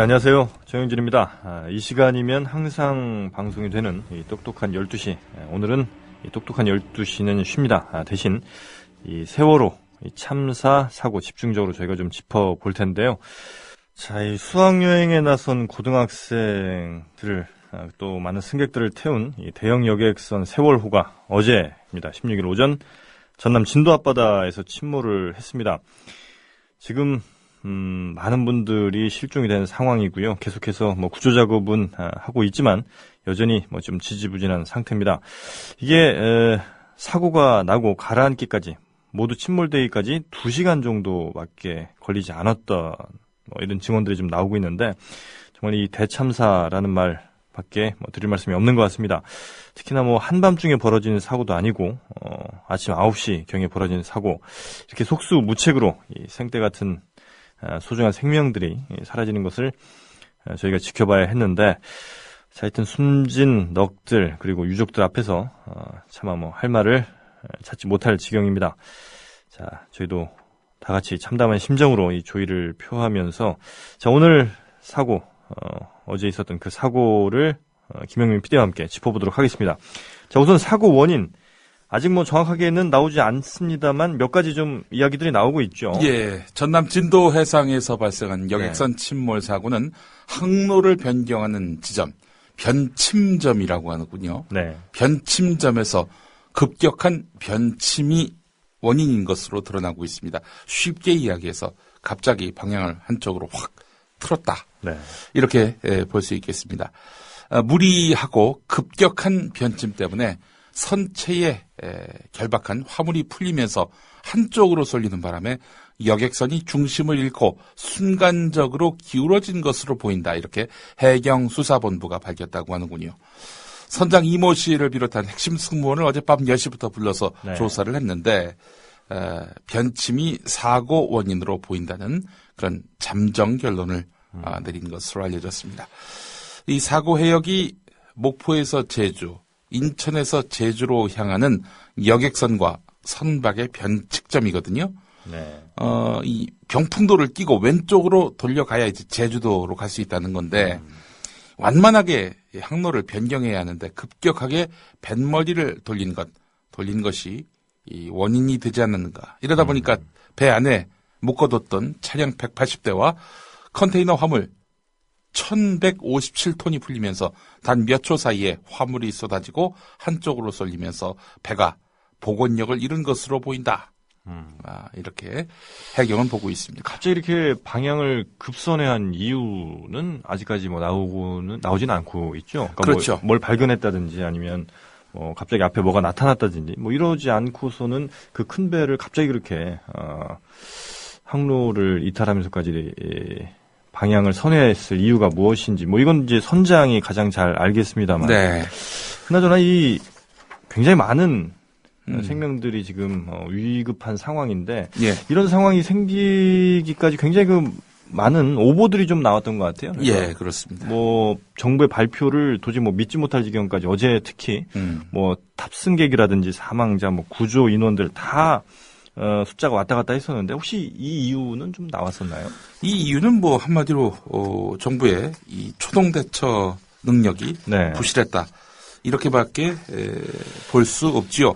네, 안녕하세요. 정영진입니다. 이 시간이면 항상 방송이 되는 이 똑똑한 12시. 오늘은 이 똑똑한 12시는 쉽니다. 대신 이 세월호 이 참사 사고 집중적으로 저희가 좀 짚어볼 텐데요. 자, 이 수학여행에 나선 고등학생들을 또 많은 승객들을 태운 이 대형 여객선 세월호가 어제입니다. 16일 오전 전남 진도 앞바다에서 침몰을 했습니다. 지금 많은 분들이 실종이 된 상황이고요. 계속해서 구조 작업은 하고 있지만 여전히 좀 지지부진한 상태입니다. 이게 사고가 나고 가라앉기까지 모두 침몰되기까지 2시간 정도밖에 걸리지 않았던 이런 증언들이 좀 나오고 있는데 정말 이 대참사라는 말밖에 드릴 말씀이 없는 것 같습니다. 특히나 한밤중에 벌어지는 사고도 아니고 아침 9시 경에 벌어지는 사고, 이렇게 속수무책으로 이 생떼 같은 소중한 생명들이 사라지는 것을 저희가 지켜봐야 했는데, 자, 하여튼 숨진 넋들 그리고 유족들 앞에서 차마 할 말을 찾지 못할 지경입니다. 자, 저희도 다 같이 참담한 심정으로 이 조의를 표하면서, 자, 오늘 사고, 어제 있었던 그 사고를 김영민 PD와 함께 짚어보도록 하겠습니다. 자, 우선 사고 원인, 아직 정확하게는 나오지 않습니다만 몇 가지 좀 이야기들이 나오고 있죠. 예, 전남 진도 해상에서 발생한 여객선 침몰 사고는 항로를 변경하는 지점, 변침점이라고 하는군요. 네. 변침점에서 급격한 변침이 원인인 것으로 드러나고 있습니다. 쉽게 이야기해서 갑자기 방향을 한쪽으로 확 틀었다. 네. 이렇게 볼 수 있겠습니다. 무리하고 급격한 변침 때문에 선체에 결박한 화물이 풀리면서 한쪽으로 쏠리는 바람에 여객선이 중심을 잃고 순간적으로 기울어진 것으로 보인다. 이렇게 해경수사본부가 밝혔다고 하는군요. 선장 이모 씨를 비롯한 핵심 승무원을 어젯밤 10시부터 불러서 네. 조사를 했는데 변침이 사고 원인으로 보인다는 그런 잠정 결론을 내린 것으로 알려졌습니다. 이 사고 해역이 목포에서 제주, 인천에서 제주로 향하는 여객선과 선박의 변칙점이거든요. 네. 이 병풍도를 끼고 왼쪽으로 돌려가야 이제 제주도로 갈 수 있다는 건데, 완만하게 항로를 변경해야 하는데 급격하게 뱃머리를 돌린 것이 이 원인이 되지 않았는가. 이러다 보니까 배 안에 묶어뒀던 차량 180대와 컨테이너 화물 1157톤이 풀리면서 단 몇 초 사이에 화물이 쏟아지고 한쪽으로 쏠리면서 배가 복원력을 잃은 것으로 보인다. 이렇게 해경은 보고 있습니다. 갑자기 이렇게 방향을 급선회한 이유는 아직까지 나오진 않고 있죠. 그러니까 그렇죠. 뭘 발견했다든지 아니면 갑자기 앞에 뭐가 나타났다든지 이러지 않고서는 그 큰 배를 갑자기 그렇게 항로를 이탈하면서까지 방향을 선회했을 이유가 무엇인지 이건 이제 선장이 가장 잘 알겠습니다만. 네. 그나저나 이 굉장히 많은 생명들이 지금 위급한 상황인데, 예. 이런 상황이 생기기까지 굉장히 많은 오보들이 좀 나왔던 것 같아요. 예, 그렇습니다. 정부의 발표를 도저히 믿지 못할 지경까지 어제 특히 탑승객이라든지 사망자, 구조 인원들 다 숫자가 왔다 갔다 했었는데, 혹시 이 이유는 좀 나왔었나요? 이 이유는 한마디로 정부의 이 초동 대처 능력이 네. 부실했다. 이렇게밖에 볼 수 없지요.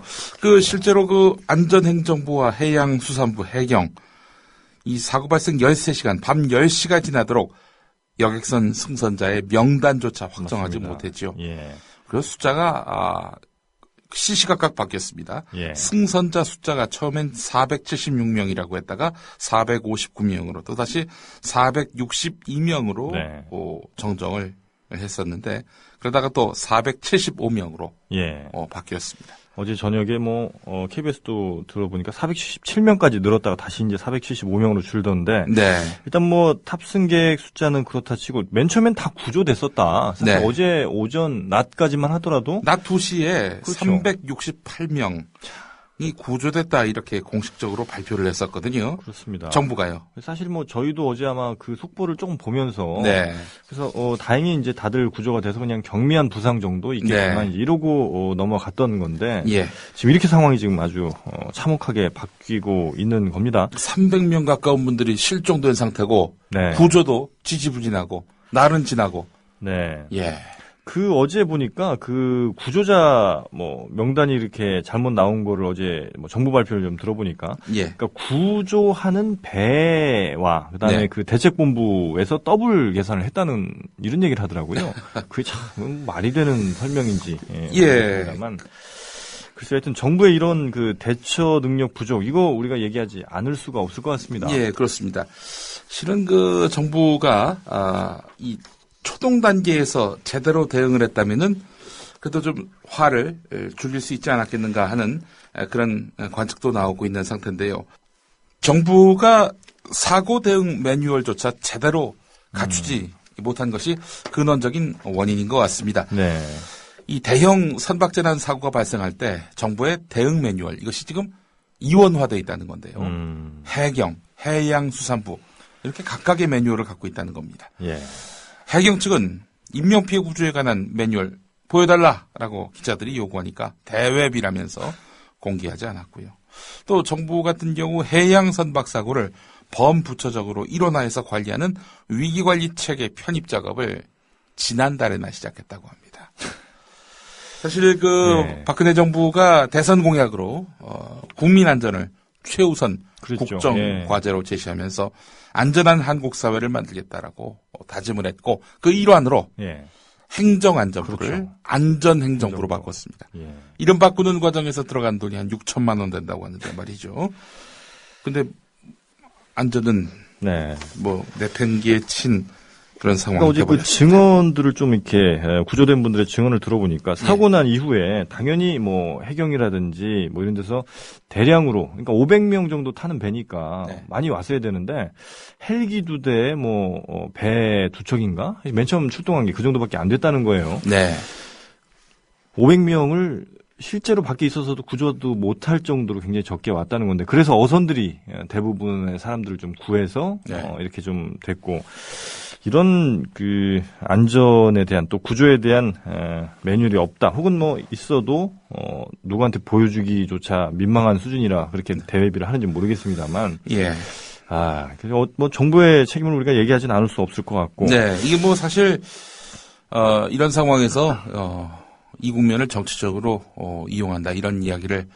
실제로 안전행정부와 해양수산부, 해경 이 사고 발생 13시간, 밤 10시가 지나도록 여객선 승선자의 명단조차 확정하지 맞습니다. 못했죠. 예. 그래서 숫자가 시시각각 바뀌었습니다. 예. 승선자 숫자가 처음엔 476명이라고 했다가 459명으로 또다시 462명으로 네. 정정을 했었는데, 그러다가 또 475명으로 예. 바뀌었습니다. 어제 저녁에 KBS도 들어보니까 477명까지 늘었다가 다시 이제 475명으로 줄던데. 네. 일단 탑승객 숫자는 그렇다 치고 맨 처음엔 다 구조됐었다. 사실 네. 어제 오전 낮까지만 하더라도 낮 2시에 그렇죠. 368명이 구조됐다 이렇게 공식적으로 발표를 했었거든요. 그렇습니다. 정부가요. 사실 저희도 어제 아마 그 속보를 조금 보면서 네. 그래서 다행히 이제 다들 구조가 돼서 그냥 경미한 부상 정도 있겠지만 네. 이러고 넘어갔던 건데 예. 지금 이렇게 상황이 지금 아주 참혹하게 바뀌고 있는 겁니다. 300명 가까운 분들이 실종된 상태고 네. 구조도 지지부진하고 날은 지나고. 네. 예. 그 어제 보니까 그 구조자 뭐 명단이 이렇게 잘못 나온 거를 어제 뭐 정부 발표를 좀 들어보니까 예. 그러니까 구조하는 배와 그다음에 네. 그 대책본부에서 더블 계산을 했다는 이런 얘기를 하더라고요. 그게 참 말이 되는 설명인지 모르겠습니다만 글쎄 하여튼 정부의 이런 그 대처 능력 부족 이거 우리가 얘기하지 않을 수가 없을 것 같습니다. 예, 그렇습니다. 실은 그 정부가 이 초동 단계에서 제대로 대응을 했다면은 그래도 좀 화를 줄일 수 있지 않았겠는가 하는 그런 관측도 나오고 있는 상태인데요. 정부가 사고 대응 매뉴얼조차 제대로 갖추지 못한 것이 근원적인 원인인 것 같습니다. 네. 이 대형 선박재난 사고가 발생할 때 정부의 대응 매뉴얼 이것이 지금 이원화되어 있다는 건데요. 해경, 해양수산부 이렇게 각각의 매뉴얼을 갖고 있다는 겁니다. 예. 해경 측은 인명피해 구조에 관한 매뉴얼 보여달라라고 기자들이 요구하니까 대외비라면서 공개하지 않았고요. 또 정부 같은 경우 해양 선박 사고를 범부처적으로 일원화해서 관리하는 위기관리 체계 편입 작업을 지난달에나 시작했다고 합니다. 사실 박근혜 정부가 대선 공약으로 국민 안전을 최우선 그랬죠. 국정 예. 과제로 제시하면서 안전한 한국 사회를 만들겠다라고 다짐을 했고 그 일환으로 예. 행정안전부를 그렇죠. 안전행정부로 바꿨습니다. 예. 이름 바꾸는 과정에서 들어간 돈이 한 6천만 원 된다고 하는데 말이죠. 근데 안전은 네. 뭐 내팽기에 친 그런 상황이 그러니까 어제 그 돼버렸습니다. 증언들을 좀 이렇게 구조된 분들의 증언을 들어보니까 사고 난 이후에 당연히 뭐 해경이라든지 뭐 이런 데서 대량으로 그러니까 500명 정도 타는 배니까 네. 많이 왔어야 되는데 헬기 2대 뭐 배 2척인가 맨 처음 출동한 게 그 정도밖에 안 됐다는 거예요. 네. 500명을 실제로 밖에 있어서도 구조도 못할 정도로 굉장히 적게 왔다는 건데 그래서 어선들이 대부분의 사람들을 좀 구해서 네. 이렇게 좀 됐고 이런 그 안전에 대한 또 구조에 대한 매뉴얼이 없다 혹은 뭐 있어도 누구한테 보여주기조차 민망한 수준이라 그렇게 대외비를 하는지 모르겠습니다만 예. 뭐 정부의 책임을 우리가 얘기하지는 않을 수 없을 것 같고 네. 이게 뭐 사실 이런 상황에서 이 국면을 정치적으로 이용한다 이런 이야기를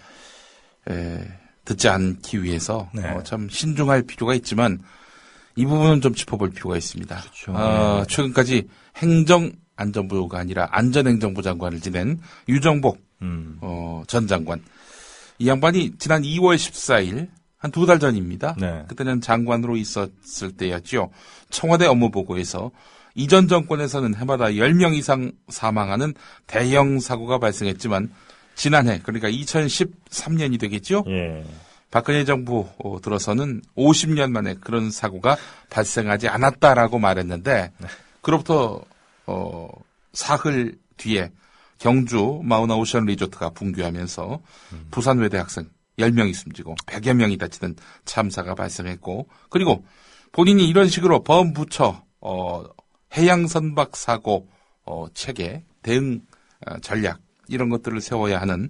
듣지 않기 위해서 네. 참 신중할 필요가 있지만 이 부분은 좀 짚어볼 필요가 있습니다. 그렇죠. 최근까지 행정안전부가 아니라 안전행정부 장관을 지낸 유정복 전 장관. 이 양반이 지난 2월 14일 한 2달 전입니다. 네. 그때는 장관으로 있었을 때였죠. 청와대 업무보고에서 이전 정권에서는 해마다 10명 이상 사망하는 대형 사고가 발생했지만 지난해 그러니까 2013년이 되겠죠. 예. 박근혜 정부 들어서는 50년 만에 그런 사고가 발생하지 않았다라고 말했는데 그로부터 사흘 뒤에 경주 마우나 오션 리조트가 붕괴하면서 부산 외대 학생 10명이 숨지고 100여 명이 다치는 참사가 발생했고 그리고 본인이 이런 식으로 범부처 해양선박 사고 체계 대응 전략 이런 것들을 세워야 하는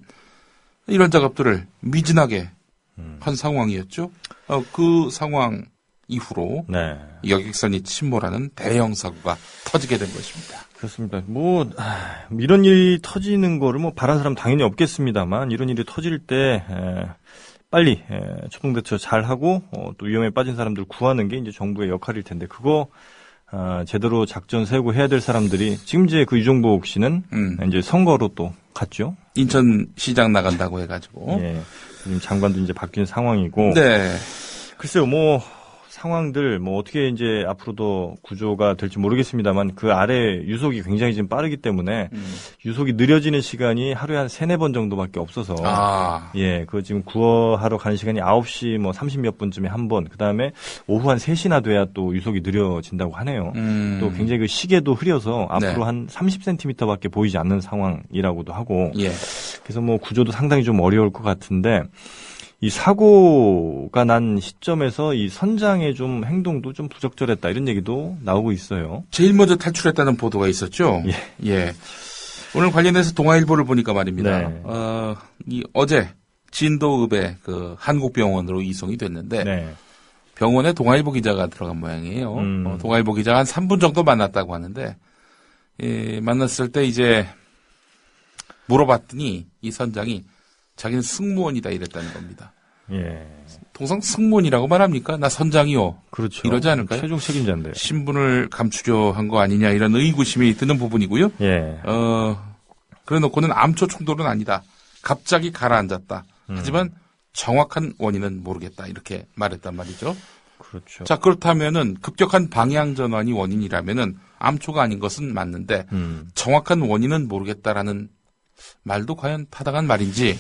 이런 작업들을 미진하게 한 상황이었죠. 그 상황 이후로 네. 여객선이 침몰하는 대형 사고가 터지게 된 것입니다. 그렇습니다. 이런 일이 터지는 거를 바란 사람 당연히 없겠습니다만, 이런 일이 터질 때, 빨리, 초동대처 잘 하고, 또 위험에 빠진 사람들 구하는 게 이제 정부의 역할일 텐데, 그거, 제대로 작전 세우고 해야 될 사람들이, 지금 이제 그 유정복 씨는, 이제 선거로 또 갔죠. 인천시장 나간다고 해가지고. 예. 지금 장관도 이제 바뀐 상황이고. 네. 글쎄요, 상황들, 어떻게 이제 앞으로도 구조가 될지 모르겠습니다만, 그 아래 유속이 굉장히 지금 빠르기 때문에, 유속이 느려지는 시간이 하루에 한 3-4번 정도밖에 없어서, 예, 그거 지금 구워하러 가는 시간이 9시 30몇 분쯤에 한 번, 그 다음에 오후 한 3시나 돼야 또 유속이 느려진다고 하네요. 또 굉장히 그 시계도 흐려서 앞으로 네. 한 30cm밖에 보이지 않는 상황이라고도 하고, 예. 그래서 구조도 상당히 좀 어려울 것 같은데, 이 사고가 난 시점에서 이 선장의 좀 행동도 좀 부적절했다 이런 얘기도 나오고 있어요. 제일 먼저 탈출했다는 보도가 있었죠. 예. 오늘 관련해서 동아일보를 보니까 말입니다. 네. 어제 진도읍의 그 한국병원으로 이송이 됐는데 네. 병원에 동아일보 기자가 들어간 모양이에요. 동아일보 기자가 한 3분 정도 만났다고 하는데, 만났을 때 이제 물어봤더니 이 선장이 자기는 승무원이다 이랬다는 겁니다. 예. 통상 승무원이라고 말합니까? 나 선장이요. 그렇죠. 이러지 않을까요? 최종 책임자인데. 신분을 감추려 한 거 아니냐 이런 의구심이 드는 부분이고요. 예. 그래 놓고는 암초 충돌은 아니다. 갑자기 가라앉았다. 하지만 정확한 원인은 모르겠다. 이렇게 말했단 말이죠. 그렇죠. 자, 그렇다면은 급격한 방향 전환이 원인이라면은 암초가 아닌 것은 맞는데 정확한 원인은 모르겠다라는 말도 과연 타당한 말인지.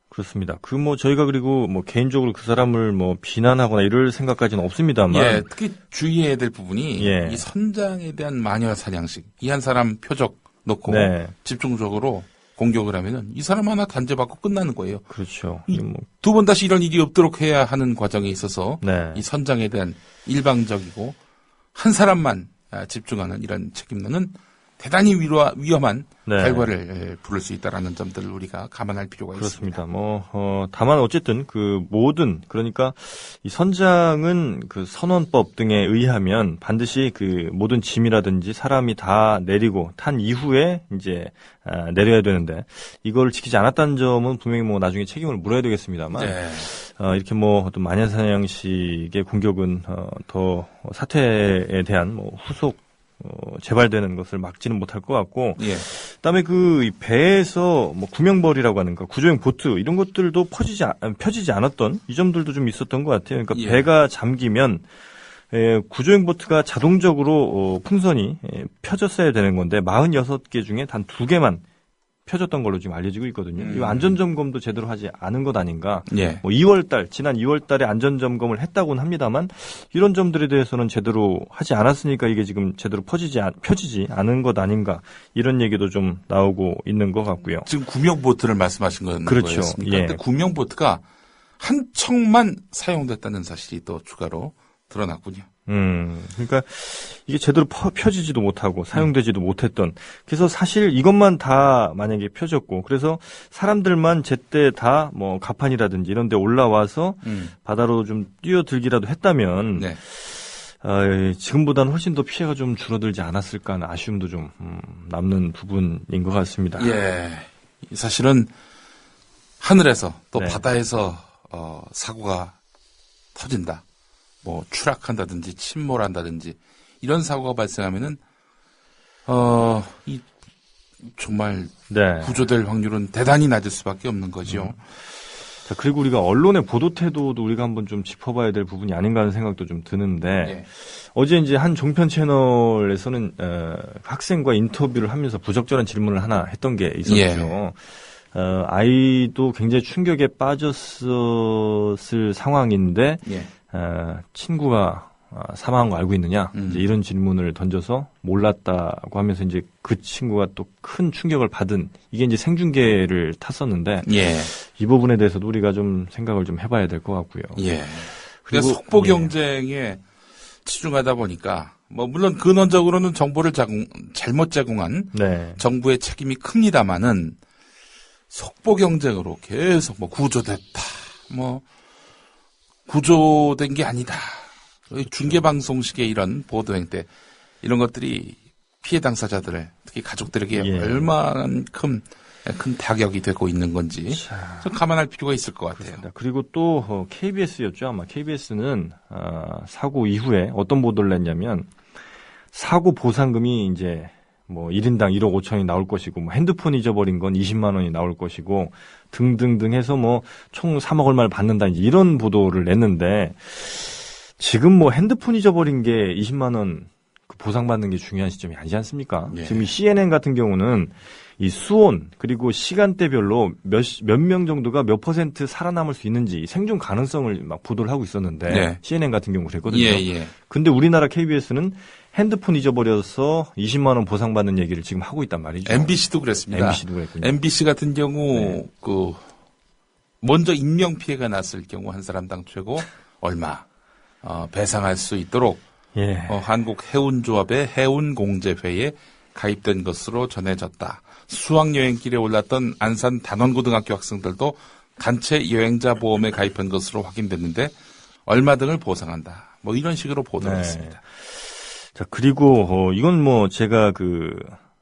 그렇습니다. 저희가 그리고 개인적으로 그 사람을 비난하거나 이럴 생각까지는 없습니다만. 예, 특히 주의해야 될 부분이 예. 이 선장에 대한 마녀 사냥식. 이 한 사람 표적 놓고 네. 집중적으로 공격을 하면은 이 사람 하나 단죄받고 끝나는 거예요. 그렇죠. 두 번 다시 이런 일이 없도록 해야 하는 과정에 있어서 네. 이 선장에 대한 일방적이고 한 사람만 집중하는 이런 책임론은 대단히 위험한 네. 결과를 부를 수 있다라는 점들을 우리가 감안할 필요가 그렇습니다. 있습니다. 다만 어쨌든 그러니까 이 선장은 그 선원법 등에 의하면 반드시 그 모든 짐이라든지 사람이 다 내리고 탄 이후에 이제 내려야 되는데 이걸 지키지 않았다는 점은 분명히 나중에 책임을 물어야 되겠습니다만. 네. 이렇게 어떤 마녀사냥식의 공격은 더 사태에 대한 후속 재발되는 것을 막지는 못할 것 같고, 예. 그다음에 이 배에서 구명벌이라고 하는 구조용 보트 이런 것들도 펴지지 않았던 이 점들도 좀 있었던 것 같아요. 그러니까 예. 배가 잠기면 구조용 보트가 자동적으로 풍선이 펴졌어야 되는 건데 46개 중에 단 2개만 펴졌던 걸로 지금 알려지고 있거든요. 이 안전점검도 제대로 하지 않은 것 아닌가. 예. 지난 2월 달에 안전점검을 했다고는 합니다만 이런 점들에 대해서는 제대로 하지 않았으니까 이게 지금 제대로 펴지지 않은 것 아닌가. 이런 얘기도 좀 나오고 있는 것 같고요. 지금 구명보트를 말씀하신 건 그렇죠. 거였습니까? 예. 근데 구명보트가 한 척만 사용됐다는 사실이 또 추가로 드러났군요. 그러니까 이게 제대로 펴지지도 못하고 사용되지도 못했던. 그래서 사실 이것만 다 만약에 펴졌고, 그래서 사람들만 제때 다 가판이라든지 이런 데 올라와서 바다로 좀 뛰어들기라도 했다면, 네. 지금보다는 훨씬 더 피해가 좀 줄어들지 않았을까 하는 아쉬움도 좀 남는 부분인 것 같습니다. 예. 사실은 하늘에서 또 네. 바다에서 사고가 터진다. 추락한다든지 침몰한다든지 이런 사고가 발생하면은 정말 네. 구조될 확률은 대단히 낮을 수밖에 없는 거죠. 자, 그리고 우리가 언론의 보도 태도도 우리가 한번 좀 짚어봐야 될 부분이 아닌가 하는 생각도 좀 드는데, 예. 어제 이제 한 종편 채널에서는 학생과 인터뷰를 하면서 부적절한 질문을 하나 했던 게 있었죠. 예. 아이도 굉장히 충격에 빠졌을 상황인데, 예. 친구가 사망한 거 알고 있느냐? 이제 이런 질문을 던져서 몰랐다고 하면서 이제 그 친구가 또 큰 충격을 받은, 이게 이제 생중계를 탔었는데, 예. 이 부분에 대해서도 우리가 좀 생각을 좀 해봐야 될 것 같고요. 예. 그리고 속보 경쟁에 치중하다 보니까 물론 근원적으로는 정보를 잘못 제공한 네. 정부의 책임이 큽니다만은 속보 경쟁으로 계속 구조됐다. 구조된 게 아니다. 중계방송식의 이런 보도행 때 이런 것들이 피해 당사자들을 특히 가족들에게 예. 얼마만큼 큰 타격이 되고 있는 건지 좀 감안할 필요가 있을 것 같아요. 그렇습니다. 그리고 또 KBS였죠. 아마 KBS는 사고 이후에 어떤 보도를 냈냐면 사고 보상금이 이제 1인당 1억 5천이 나올 것이고, 핸드폰 잊어버린 건 20만 원이 나올 것이고, 등등등 해서 총 3억 얼마를 받는다, 이제 이런 보도를 냈는데, 지금 핸드폰 잊어버린 게 20만 원 보상받는 게 중요한 시점이 아니지 않습니까? 예. 지금 이 CNN 같은 경우는 이 수온, 그리고 시간대별로 몇 명 정도가 몇 % 살아남을 수 있는지 생존 가능성을 막 보도를 하고 있었는데, 네. CNN 같은 경우 그랬거든요. 예. 근데 우리나라 KBS는 핸드폰 잊어버려서 20만 원 보상받는 얘기를 지금 하고 있단 말이죠. MBC도 그랬습니다. MBC도 그랬군요. MBC 같은 경우 네. 먼저 인명 피해가 났을 경우 한 사람당 최고 얼마 배상할 수 있도록 예. 한국해운조합의 해운공제회에 가입된 것으로 전해졌다. 수학여행길에 올랐던 안산 단원고등학교 학생들도 단체 여행자 보험에 가입한 것으로 확인됐는데 얼마 등을 보상한다. 뭐 이런 식으로 보도를 네. 했습니다. 자, 그리고 이건 뭐 제가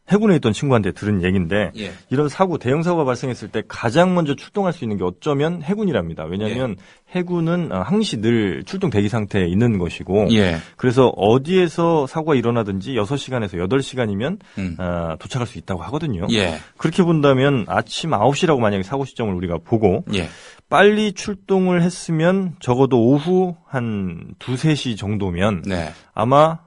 해군에 있던 친구한테 들은 얘기인데 예. 이런 대형 사고가 발생했을 때 가장 먼저 출동할 수 있는 게 어쩌면 해군이랍니다. 왜냐하면 해군은 항시 늘 출동 대기 상태에 있는 것이고 예. 그래서 어디에서 사고가 일어나든지 6시간에서 8시간이면 도착할 수 있다고 하거든요. 예. 그렇게 본다면 아침 9시라고 만약에 사고 시점을 우리가 보고 예. 빨리 출동을 했으면 적어도 오후 한 2, 3시 정도면 네. 아마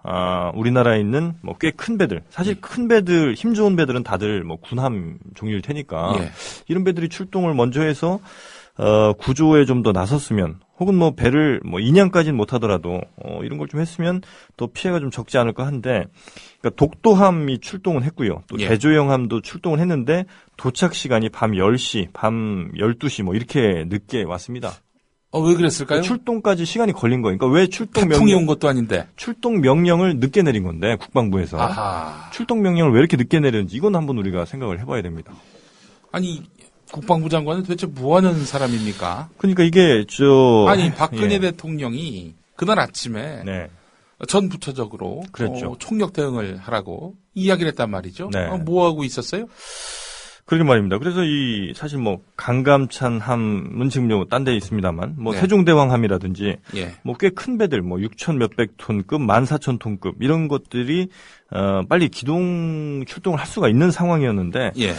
우리나라에 있는 뭐 꽤 큰 배들, 사실 큰 배들, 힘 좋은 배들은 다들 뭐 군함 종류일 테니까 예. 이런 배들이 출동을 먼저 해서 구조에 좀 더 나섰으면 혹은 뭐 배를 뭐 인양까지는 못하더라도 이런 걸 좀 했으면 더 피해가 좀 적지 않을까 한데 그러니까 독도함이 출동은 했고요. 또 예. 대조영함도 출동을 했는데 도착 시간이 밤 10시, 밤 12시 뭐 이렇게 늦게 왔습니다. 왜 그랬을까요? 출동까지 시간이 걸린 거예요. 그러니까 왜 태풍이 온 것도 아닌데. 출동 명령을 늦게 내린 건데 국방부에서 아하. 출동 명령을 왜 이렇게 늦게 내렸는지 이건 한번 우리가 생각을 해봐야 됩니다. 아니 국방부 장관은 도대체 뭐하는 사람입니까? 그러니까 이게 아니 박근혜 예. 대통령이 그날 아침에 네. 전 부처적으로 그랬죠. 총력 대응을 하라고 이야기를 했단 말이죠. 네. 뭐 하고 있었어요? 그러게 말입니다. 그래서 사실 뭐 강감찬 함은 지금 딴 데 있습니다만 뭐 네. 세종대왕함이라든지 예. 뭐 꽤 큰 배들 뭐 6천 몇백 톤급, 14,000톤급 이런 것들이 빨리 기동 출동을 할 수가 있는 상황이었는데 예.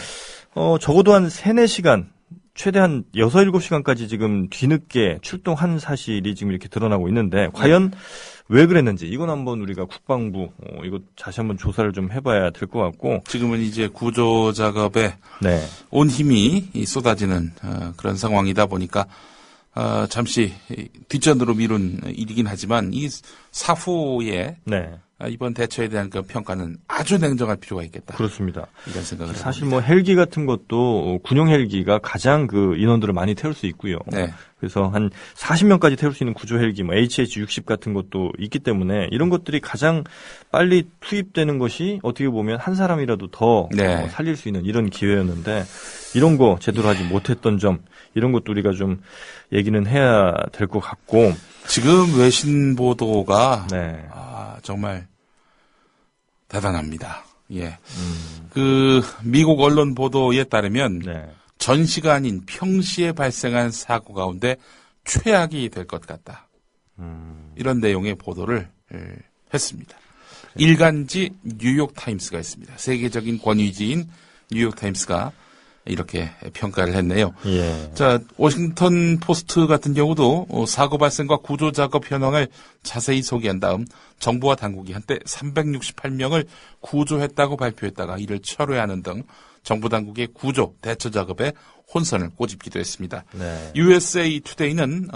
적어도 한 3, 4시간 최대한 6, 7시간까지 지금 뒤늦게 출동한 사실이 지금 이렇게 드러나고 있는데 과연 왜 그랬는지 이건 한번 우리가 국방부 이거 다시 한번 조사를 좀 해봐야 될 것 같고 지금은 이제 구조 작업에 네. 온 힘이 쏟아지는 그런 상황이다 보니까 잠시 뒷전으로 미룬 일이긴 하지만 이 사후에 네. 이번 대처에 대한 그 평가는 아주 냉정할 필요가 있겠다. 그렇습니다. 이런 생각을 사실 해봅니다. 뭐 헬기 같은 것도 군용 헬기가 가장 인원들을 많이 태울 수 있고요. 네. 그래서 한 40명까지 태울 수 있는 구조 헬기, 뭐 HH-60 같은 것도 있기 때문에 이런 것들이 가장 빨리 투입되는 것이 어떻게 보면 한 사람이라도 더 네. 살릴 수 있는 이런 기회였는데 이런 거 제대로 하지 못했던 점 이런 것도 우리가 좀 얘기는 해야 될 것 같고 지금 외신 보도가 네. 정말 대단합니다. 예. 미국 언론 보도에 따르면 네. 전시가 아닌 평시에 발생한 사고 가운데 최악이 될 것 같다. 이런 내용의 보도를 했습니다. 일간지 뉴욕타임스가 있습니다. 세계적인 권위지인 뉴욕타임스가 이렇게 평가를 했네요. 예. 자, 워싱턴 포스트 같은 경우도 사고 발생과 구조 작업 현황을 자세히 소개한 다음 정부와 당국이 한때 368명을 구조했다고 발표했다가 이를 철회하는 등 정부 당국의 구조 대처 작업에 혼선을 꼬집기도 했습니다. 네. USA 투데이는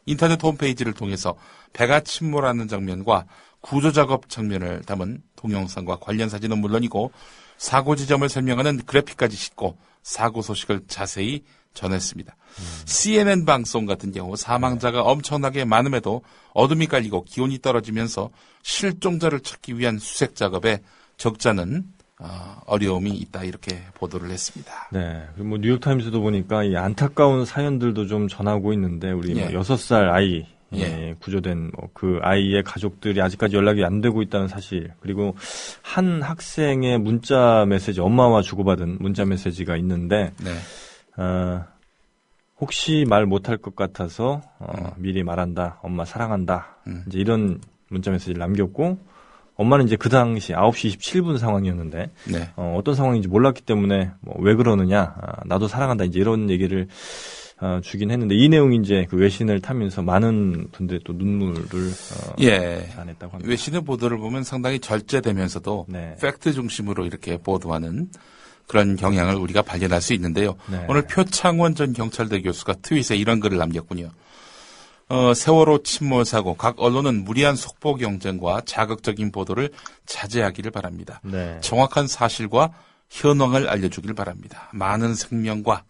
인터넷 홈페이지를 통해서 배가 침몰하는 장면과 구조 작업 장면을 담은 동영상과 관련 사진은 물론이고 사고 지점을 설명하는 그래픽까지 싣고 사고 소식을 자세히 전했습니다. CNN 방송 같은 경우 사망자가 엄청나게 많음에도 어둠이 깔리고 기온이 떨어지면서 실종자를 찾기 위한 수색 작업에 적잖은 어려움이 있다 이렇게 보도를 했습니다. 네. 그리고 뭐 뉴욕타임스도 보니까 이 안타까운 사연들도 좀 전하고 있는데 우리 예. 6살 아이 예. 구조된 그 아이의 가족들이 아직까지 연락이 안 되고 있다는 사실 그리고 한 학생의 문자 메시지 엄마와 주고받은 문자 메시지가 있는데 네. 혹시 말 못할 것 같아서 미리 말한다 엄마 사랑한다 이제 이런 문자 메시지를 남겼고 엄마는 이제 그 당시 9시 27분 상황이었는데 네. 어떤 상황인지 몰랐기 때문에 뭐 왜 그러느냐 나도 사랑한다 이제 이런 얘기를 주긴 했는데 이 내용이 이제 그 외신을 타면서 많은 분들이 또 눈물을 예. 자아냈다고 합니다. 외신의 보도를 보면 상당히 절제되면서도 네. 팩트 중심으로 이렇게 보도하는 그런 경향을 우리가 발견할 수 있는데요. 네. 오늘 표창원 전 경찰대 교수가 트윗에 이런 글을 남겼군요. 세월호 침몰 사고 각 언론은 무리한 속보 경쟁과 자극적인 보도를 자제하기를 바랍니다. 네. 정확한 사실과 현황을 알려주길 바랍니다. 많은 생명과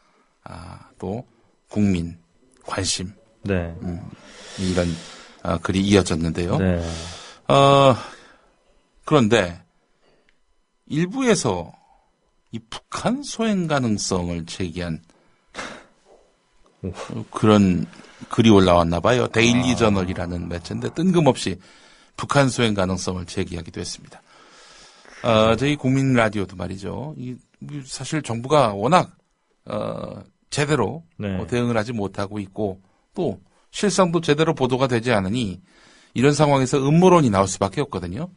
또 국민 관심 네. 이런 글이 이어졌는데요. 네. 그런데 일부에서 이 북한 소행 가능성을 제기한 그런 글이 올라왔나 봐요. 데일리 저널이라는 매체인데 뜬금없이 북한 수행 가능성을 제기하기도 했습니다. 저희 국민 라디오도 말이죠. 사실 정부가 워낙 제대로 네. 대응을 하지 못하고 있고 또 실상도 제대로 보도가 되지 않으니 이런 상황에서 음모론이 나올 수밖에 없거든요.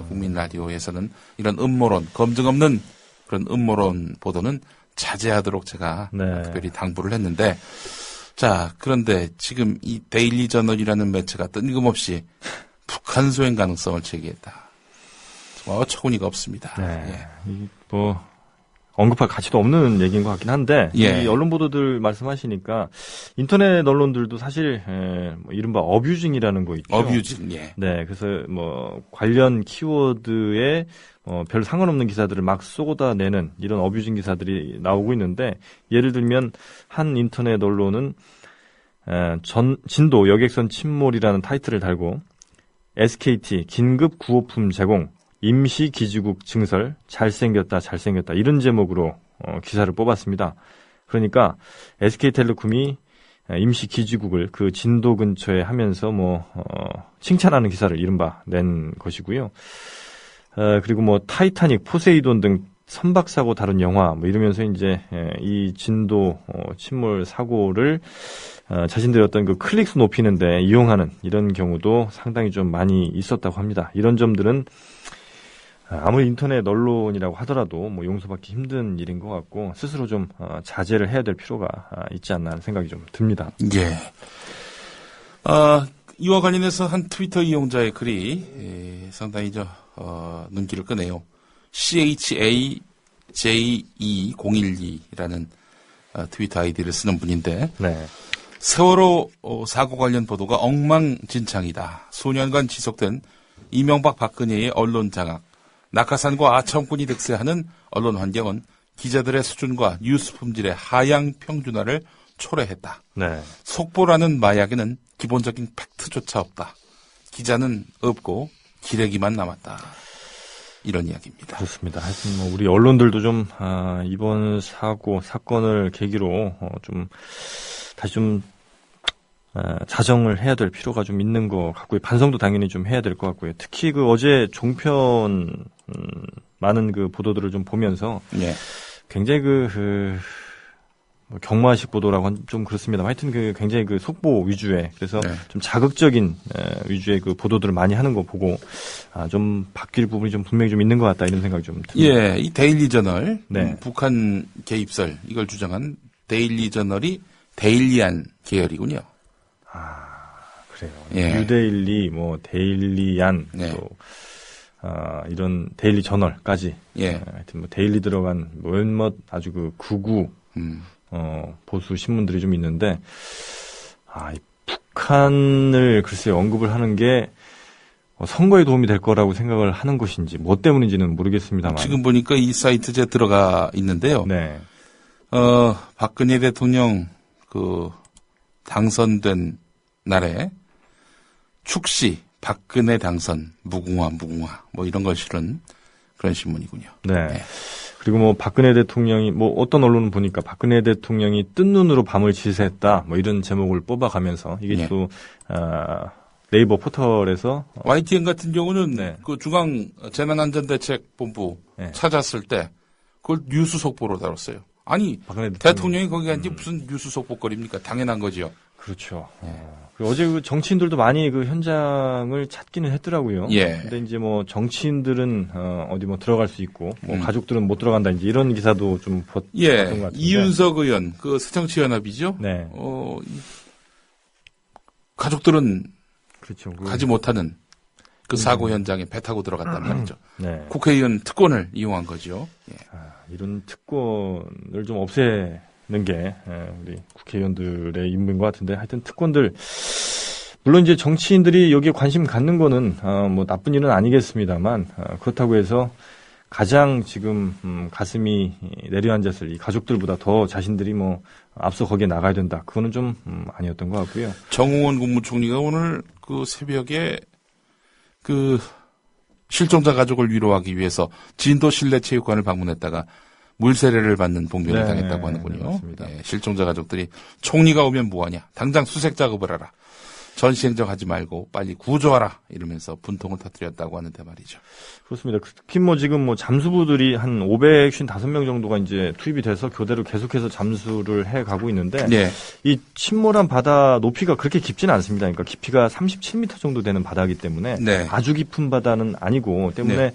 국민 라디오에서는 이런 음모론, 검증 없는 그런 음모론 보도는 자제하도록 제가 네. 특별히 당부를 했는데, 자, 그런데 지금 이 데일리 저널이라는 매체가 뜬금없이 북한 수행 가능성을 제기했다. 정말 어처구니가 없습니다. 네. 뭐 언급할 가치도 없는 얘기인 것 같긴 한데 예. 이 언론 보도들 말씀하시니까 인터넷 언론들도 사실 뭐 이른바 어뷰징이라는 거 있죠. 어뷰징, 예. 네, 그래서 뭐 관련 키워드에 별 상관없는 기사들을 막 쏟아내는 이런 어뷰징 기사들이 나오고 있는데 예를 들면 한 인터넷 언론은 진도 여객선 침몰이라는 타이틀을 달고 SKT 긴급 구호품 제공 임시 기지국 증설 잘생겼다 이런 제목으로 기사를 뽑았습니다. 그러니까 SK텔레콤이 임시 기지국을 그 진도 근처에 하면서 칭찬하는 기사를 이른바 낸 것이고요. 그리고 뭐 타이타닉, 포세이돈 등 선박 사고 다룬 영화 이러면서 이제 이 진도 침몰 사고를 자신들의 어떤 그 클릭수 높이는데 이용하는 이런 경우도 상당히 좀 많이 있었다고 합니다. 이런 점들은 아무리 인터넷 언론이라고 하더라도 용서받기 힘든 일인 것 같고 스스로 좀 자제를 해야 될 필요가 있지 않나 하는 생각이 좀 듭니다. 예. 이와 관련해서 한 트위터 이용자의 글이 상당히 눈길을 끄네요. CHAJE012라는 트위터 아이디를 쓰는 분인데 네. 세월호 사고 관련 보도가 엉망진창이다. 수년간 지속된 이명박 박근혜의 언론 장악, 낙하산과 아청꾼이 득세하는 언론 환경은 기자들의 수준과 뉴스 품질의 하향 평준화를 초래했다. 네. 속보라는 마약에는 기본적인 팩트조차 없다. 기자는 없고 기레기만 남았다. 이런 이야기입니다. 그렇습니다. 하여튼 우리 언론들도 좀 이번 사건을 계기로 좀 다시 좀 자정을 해야 될 필요가 좀 있는 것 같고요. 반성도 당연히 좀 해야 될 것 같고요. 특히 그 어제 종편 많은 그 보도들을 좀 보면서 예. 굉장히 경마식 보도라고 좀 그렇습니다. 하여튼 굉장히 속보 위주의 그래서 네. 좀 자극적인 위주의 그 보도들을 많이 하는 거 보고 좀 바뀔 부분이 좀 분명히 좀 있는 것 같다 이런 생각이 좀 듭니다. 예, 이 데일리 저널 네. 북한 개입설 이걸 주장한 데일리 저널이 데일리안 계열이군요. 그래요. 예. 뉴데일리, 데일리안, 네. 또 이런 데일리 저널까지. 예. 하여튼 데일리 들어간 몇몇 아주 극우 보수 신문들이 좀 있는데 이 북한을 글쎄 언급을 하는 게 선거에 도움이 될 거라고 생각을 하는 것인지 뭐 때문인지는 모르겠습니다만. 지금 보니까 이 사이트에 들어가 있는데요. 네. 박근혜 대통령 당선된 날에 축시 박근혜 당선 무궁화 이런 걸 실은 그런 신문이군요. 네. 네. 그리고 박근혜 대통령이 어떤 언론은 보니까 박근혜 대통령이 뜬 눈으로 밤을 지새했다 이런 제목을 뽑아가면서 이게 네. 또 네이버 포털에서 YTN 같은 경우는 네. 그 중앙 재난안전대책본부 네. 찾았을 때 그걸 뉴스 속보로 다뤘어요. 아니 박근혜 대통령이 거기 앉지 무슨 뉴스 속보거리입니까? 당연한 거지요. 그렇죠. 그리고 어제 정치인들도 많이 현장을 찾기는 했더라고요. 예. 근데 이제 정치인들은 어디 들어갈 수 있고 가족들은 못 들어간다 이제 이런 기사도 좀 봤던 것 같은데. 이윤석 의원 새정치연합이죠. 네. 가족들은 그렇죠. 가지 못하는 그 사고 현장에 배 타고 들어갔단 말이죠. 네. 국회의원 특권을 이용한 거죠. 예. 이런 특권을 좀 없애는 게 우리 국회의원들의 임무인 것 같은데 하여튼 특권들 물론 이제 정치인들이 여기에 관심 갖는 거는 나쁜 일은 아니겠습니다만 그렇다고 해서 가장 지금 가슴이 내려앉았을 이 가족들보다 더 자신들이 앞서 거기에 나가야 된다. 그거는 좀 아니었던 것 같고요. 정홍원 국무총리가 오늘 새벽에 실종자 가족을 위로하기 위해서 진도 실내체육관을 방문했다가 물세례를 받는 봉변을 네, 당했다고 하는군요. 네, 맞습니다. 실종자 가족들이 총리가 오면 뭐하냐. 당장 수색 작업을 하라. 전시행정하지 말고 빨리 구조하라. 이러면서 분통을 터뜨렸다고 하는데 말이죠. 그렇습니다. 특히 뭐 지금 뭐 잠수부들이 한 555명 정도가 이제 투입이 돼서 교대로 계속해서 잠수를 해 가고 있는데 네. 이 침몰한 바다 높이가 그렇게 깊지는 않습니다. 그러니까 깊이가 37m 정도 되는 바다이기 때문에 네. 아주 깊은 바다는 아니고 때문에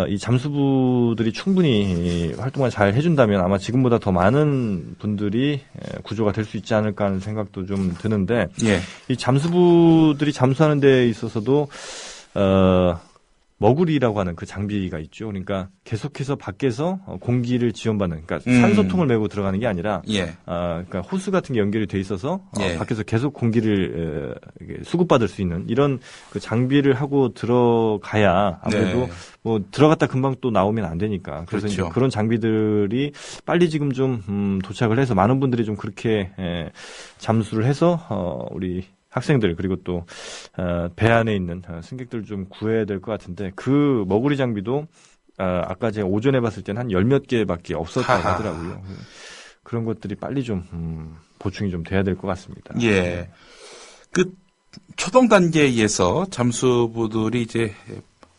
이 잠수부들이 충분히 활동을 잘 해준다면 아마 지금보다 더 많은 분들이 구조가 될 수 있지 않을까 하는 생각도 좀 드는데 예. 이 잠수부들이 잠수하는 데 있어서도 머구리라고 하는 그 장비가 있죠. 그러니까 계속해서 밖에서 공기를 지원받는, 그러니까 산소통을 메고 들어가는 게 아니라, 예. 그러니까 호스 같은 게 연결이 돼 있어서 예. 밖에서 계속 공기를 수급받을 수 있는 이런 그 장비를 하고 들어가야 아무래도 네. 뭐 들어갔다 금방 또 나오면 안 되니까. 그래서 그렇죠. 이제 그런 장비들이 빨리 지금 좀 도착을 해서 많은 분들이 좀 그렇게 잠수를 해서 우리 학생들 그리고 또 배 안에 있는 승객들 좀 구해야 될 것 같은데 그 머구리 장비도 아까 제가 오전에 봤을 때는 한 10몇 개밖에 없었다고 하더라고요. 그런 것들이 빨리 좀 보충이 좀 돼야 될 것 같습니다. 예. 그 초동 단계에서 잠수부들이 이제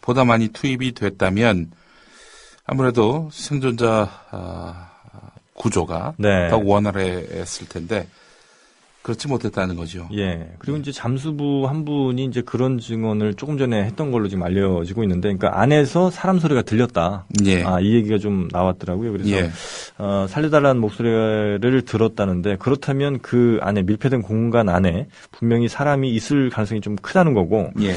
보다 많이 투입이 됐다면 아무래도 생존자 구조가 네. 더 원활했을 텐데 그렇지 못했다는 거죠. 예. 그리고 이제 잠수부 한 분이 이제 그런 증언을 조금 전에 했던 걸로 지금 알려지고 있는데, 그러니까 안에서 사람 소리가 들렸다. 예. 이 얘기가 좀 나왔더라고요. 그래서 예. 살려달라는 목소리를 들었다는데, 그렇다면 그 안에 밀폐된 공간 안에 분명히 사람이 있을 가능성이 좀 크다는 거고, 예.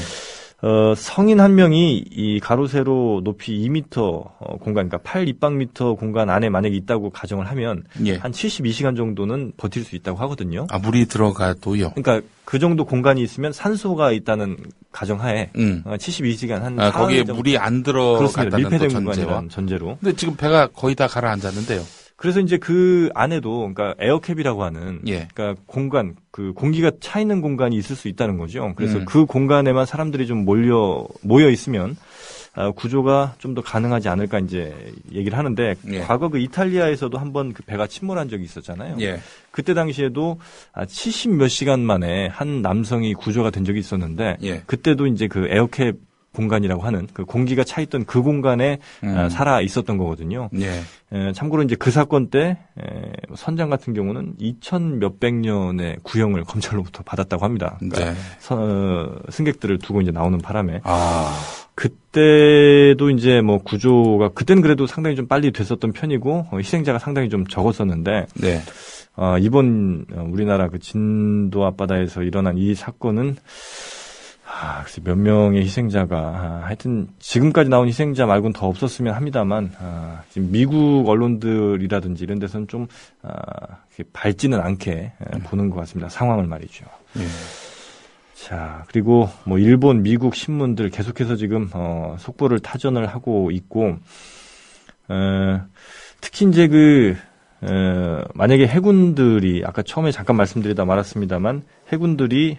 성인 한 명이 이 가로 세로 높이 2m 공간, 그러니까 8 입방미터 공간 안에 만약에 있다고 가정을 하면 예. 한 72시간 정도는 버틸 수 있다고 하거든요. 물이 들어가도요. 그러니까 그 정도 공간이 있으면 산소가 있다는 가정하에 72시간 한 거기에 정도. 물이 안 그렇습니다. 들어갔다는 밀폐된 또 전제와. 공간이라는 전제로. 근데 지금 배가 거의 다 가라앉았는데요. 그래서 이제 그 안에도 그러니까 에어캡이라고 하는 예. 그러니까 공간, 그 공기가 차 있는 공간이 있을 수 있다는 거죠. 그래서 음. 그 공간에만 사람들이 좀 모여 있으면 구조가 좀 더 가능하지 않을까 이제 얘기를 하는데 예. 과거 그 이탈리아에서도 한번 그 배가 침몰한 적이 있었잖아요. 예. 그때 당시에도 70 몇 시간 만에 한 남성이 구조가 된 적이 있었는데 예. 그때도 이제 그 에어캡 공간이라고 하는 그 공기가 차 있던 그 공간에 살아 있었던 거거든요. 예. 참고로 이제 그 사건 때 선장 같은 경우는 2,000 몇백 년의 구형을 검찰로부터 받았다고 합니다. 그러니까 네. 승객들을 두고 이제 나오는 바람에 그때도 이제 뭐 구조가 그때는 그래도 상당히 좀 빨리 됐었던 편이고 희생자가 상당히 좀 적었었는데 네. 이번 우리나라 그 진도 앞바다에서 일어난 이 사건은 글쎄 몇 명의 희생자가 하여튼 지금까지 나온 희생자 말고는 더 없었으면 합니다만 지금 미국 언론들이라든지 이런 데서는 좀 밝지는 않게 보는 것 같습니다. 상황을 말이죠. 예. 자, 그리고 뭐 일본, 미국 신문들 계속해서 지금 속보를 타전을 하고 있고 특히 이제 만약에 해군들이 아까 처음에 잠깐 말씀드리다 말았습니다만 해군들이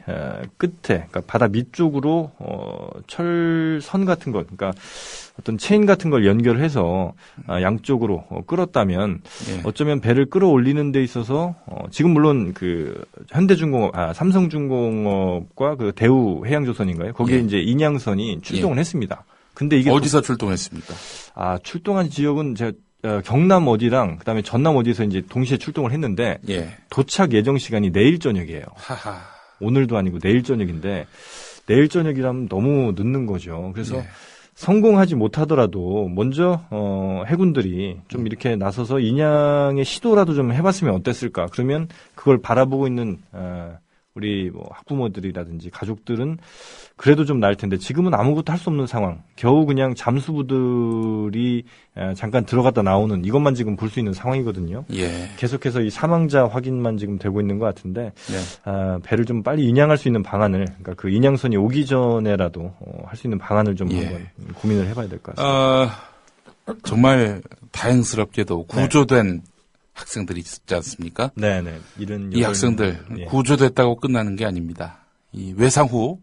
끝에 그러니까 바다 밑쪽으로 철선 같은 것 그러니까 어떤 체인 같은 걸 연결해서 양쪽으로 끌었다면 예. 어쩌면 배를 끌어올리는 데 있어서 지금 물론 그 현대중공업 삼성중공업과 그 대우해양조선인가요? 거기에 예. 이제 인양선이 출동을 했습니다. 근데 이게 어디서 출동했습니까? 출동한 지역은 제가 경남 어디랑 그다음에 전남 어디에서 이제 동시에 출동을 했는데 예. 도착 예정 시간이 내일 저녁이에요. 하하. 오늘도 아니고 내일 저녁인데 내일 저녁이라면 너무 늦는 거죠. 그래서 예. 성공하지 못하더라도 먼저 해군들이 좀 이렇게 나서서 인양의 시도라도 좀 해봤으면 어땠을까? 그러면 그걸 바라보고 있는 우리 뭐 학부모들이라든지 가족들은 그래도 좀 나을 텐데 지금은 아무것도 할 수 없는 상황. 겨우 그냥 잠수부들이 잠깐 들어갔다 나오는 이것만 지금 볼 수 있는 상황이거든요. 예. 계속해서 이 사망자 확인만 지금 되고 있는 것 같은데 네. 배를 좀 빨리 인양할 수 있는 방안을 그러니까 그 인양선이 오기 전에라도 할 수 있는 방안을 좀 예. 한번 고민을 해봐야 될 것 같습니다. 정말 다행스럽게도 구조된 학생들이 있지 않습니까? 네네. 이런 이 학생들 예. 구조됐다고 끝나는 게 아닙니다. 이 외상 후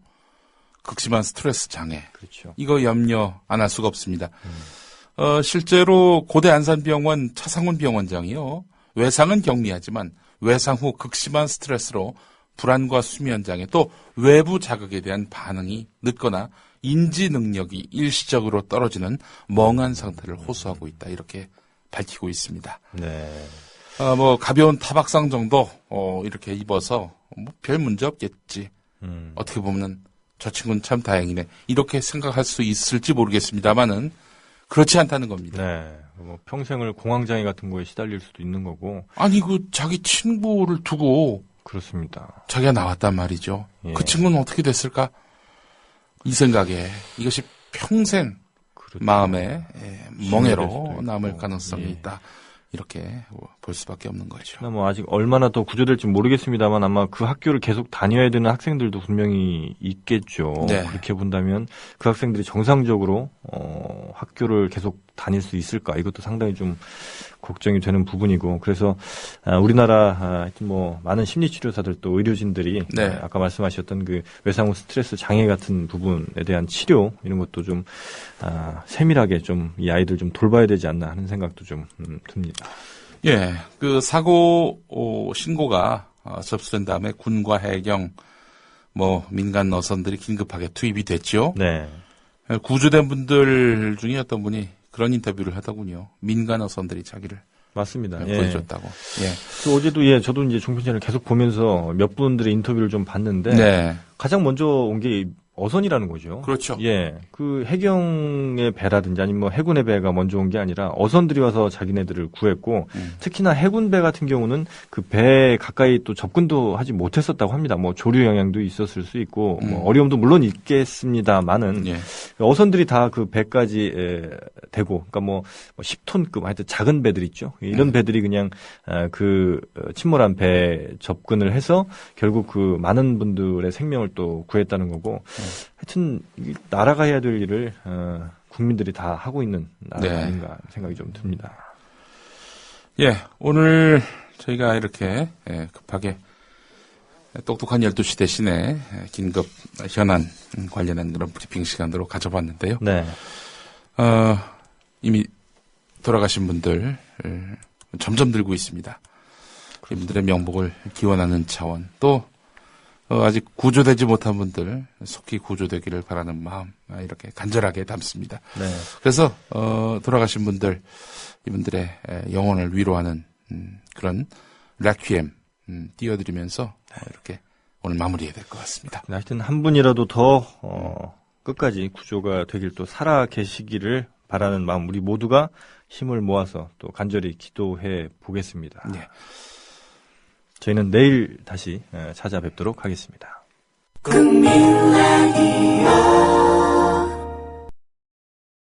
극심한 스트레스 장애. 그렇죠. 이거 염려 안 할 수가 없습니다. 실제로 고대 안산병원 차상훈 병원장이요. 외상은 경미하지만 외상 후 극심한 스트레스로 불안과 수면장애 또 외부 자극에 대한 반응이 늦거나 인지 능력이 일시적으로 떨어지는 멍한 상태를 호소하고 있다. 이렇게 밝히고 있습니다. 네. 가벼운 타박상 정도 이렇게 입어서 별 문제 없겠지. 어떻게 보면 저 친구는 참 다행이네. 이렇게 생각할 수 있을지 모르겠습니다만은 그렇지 않다는 겁니다. 네. 평생을 공황장애 같은 거에 시달릴 수도 있는 거고. 아니 자기 친구를 두고 그렇습니다. 자기가 나왔단 말이죠. 예. 그 친구는 어떻게 됐을까? 이 생각에 이것이 평생 그렇죠. 마음에 멍해로 있고. 남을 가능성이 예. 있다. 이렇게 볼 수밖에 없는 거죠. 아직 얼마나 더 구조될지 모르겠습니다만 아마 그 학교를 계속 다녀야 되는 학생들도 분명히 있겠죠. 네. 그렇게 본다면 그 학생들이 정상적으로 학교를 계속 다닐 수 있을까? 이것도 상당히 좀 걱정이 되는 부분이고 그래서 우리나라 많은 심리치료사들 또 의료진들이 네. 아까 말씀하셨던 그 외상 후 스트레스 장애 같은 부분에 대한 치료 이런 것도 좀 세밀하게 좀 이 아이들 좀 돌봐야 되지 않나 하는 생각도 좀 듭니다. 예, 그 사고 신고가 접수된 다음에 군과 해경 민간 어선들이 긴급하게 투입이 됐죠. 네. 구조된 분들 중에 어떤 분이 그런 인터뷰를 하더군요. 민간 어선들이 자기를 맞습니다. 구해줬다고. 예. 그 어제도 저도 이제 종편전을 계속 보면서 몇 분들의 인터뷰를 좀 봤는데 네. 가장 먼저 온 게 어선이라는 거죠. 그렇죠. 예. 그 해경의 배라든지 아니면 해군의 배가 먼저 온 게 아니라 어선들이 와서 자기네들을 구했고 특히나 해군 배 같은 경우는 그 배 가까이 또 접근도 하지 못했었다고 합니다. 조류 영향도 있었을 수 있고 어려움도 물론 있겠습니다만은 예. 어선들이 다 그 배까지 대고 그러니까 10톤급 하여튼 작은 배들 있죠. 이런 배들이 그냥 그 침몰한 배 접근을 해서 결국 그 많은 분들의 생명을 또 구했다는 거고 하여튼 나라가 해야 될 일을 국민들이 다 하고 있는 나라 네. 아닌가 생각이 좀 듭니다. 예, 오늘 저희가 이렇게 급하게 똑똑한 12시 대신에 긴급 현안 관련한 그런 브리핑 시간으로 가져봤는데요. 네. 이미 돌아가신 분들 점점 늘고 있습니다. 이분들의 명복을 기원하는 차원 또 아직 구조되지 못한 분들 속히 구조되기를 바라는 마음 이렇게 간절하게 담습니다. 네. 그래서 돌아가신 분들 이분들의 영혼을 위로하는 그런 레퀴엠 띄워드리면서 이렇게 오늘 마무리해야 될 것 같습니다. 하여튼 한 분이라도 더 끝까지 구조가 되길 또 살아 계시기를 바라는 마음 우리 모두가 힘을 모아서 또 간절히 기도해 보겠습니다. 네. 저희는 내일 다시 찾아뵙도록 하겠습니다. 국민 라디오